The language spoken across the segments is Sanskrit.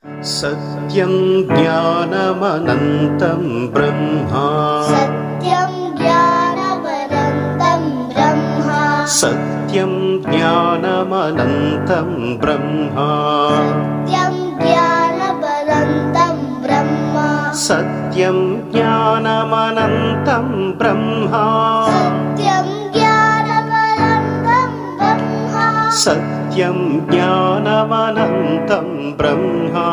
सत्यं ज्ञानमनन्तं ब्रह्मा सत्यं ज्ञानमनन्तं ब्रह्मा सत्यं ज्ञानमनन्तं ब्रह्मा सत्यं ज्ञानमनन्तं ब्रह्मा सत्यं ज्ञानमनन्तं ब्रह्मा सत्यं ज्ञानमनन्तं ब्रह्मा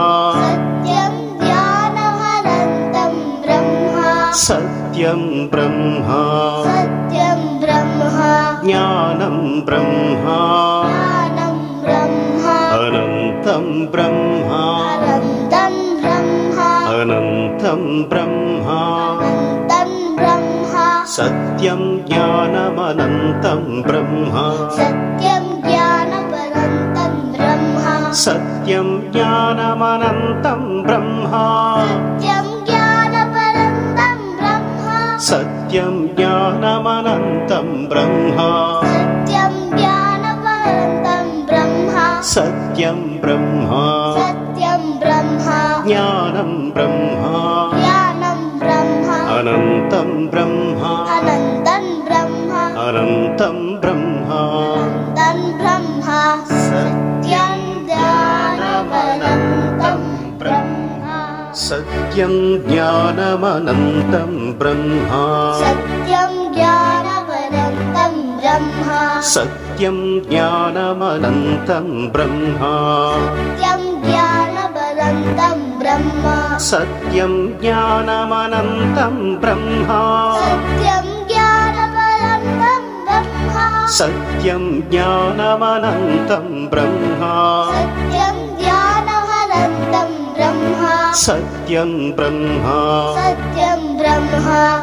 सत्यं ज्ञानमनन्तं ब्रह्मा सत्यं ब्रह्मा सत्यं ब्रह्मा ज्ञानं ब्रह्मा अनन्तं ब्रह्मा अनन्तं ब्रह्मा सत्यं ज्ञानमनन्तं ब्रह्मा सत्यं ज्ञानमनन्तं ब्रह्मा सत्यं ज्ञानमनन्तं ब्रह्मा सत्यं ज्ञानमनन्तं ब्रह्मा सत्यं ज्ञानमनन्तं ब्रह्मा सत्यं ब्रह्मा सत्यं ब्रह्मा ज्ञानं ब्रह्मा अनन्तं ब्रह्मा अनन्तं ब्रह्मा सत्यं ज्ञानमनन्तं ब्रह्मा सत्यं ज्ञानमनन्तं ब्रह्मा सत्यं ज्ञानमनन्तं ब्रह्मा सत्यं ज्ञानमनन्तं ब्रह्मा सत्यं ज्ञानमनन्तं ब्रह्मा सत्यं ज्ञानमनन्तं ब्रह्मा सत्यं ज्ञानमनन्तं ब्रह्मा सत्यं ब्रह्मा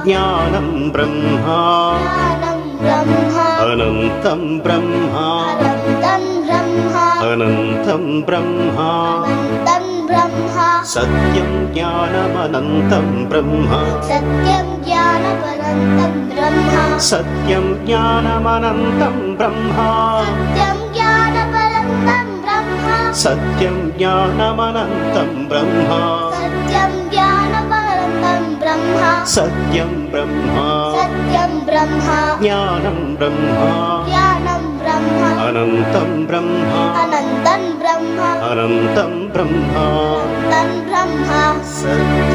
ज्ञानं ब्रह्मा अनन्तं ब्रह्मा अनन्तं ब्रह्मा सत्यं ज्ञानमनन्तं ब्रह्मा सत्यं ज्ञानमनन्तं ब्रह्मा सत्यं ज्ञानमनन्तं ब्रह्मा सत्यं ज्ञानमनन्तं ब्रह्मा सत्यं ब्रह्मा सत्यं ब्रह्मा ज्ञानं ब्रह्मा अनन्तं ब्रह्मा अनन्तं ब्रह्मा अनन्तं ब्रह्मा सत्यं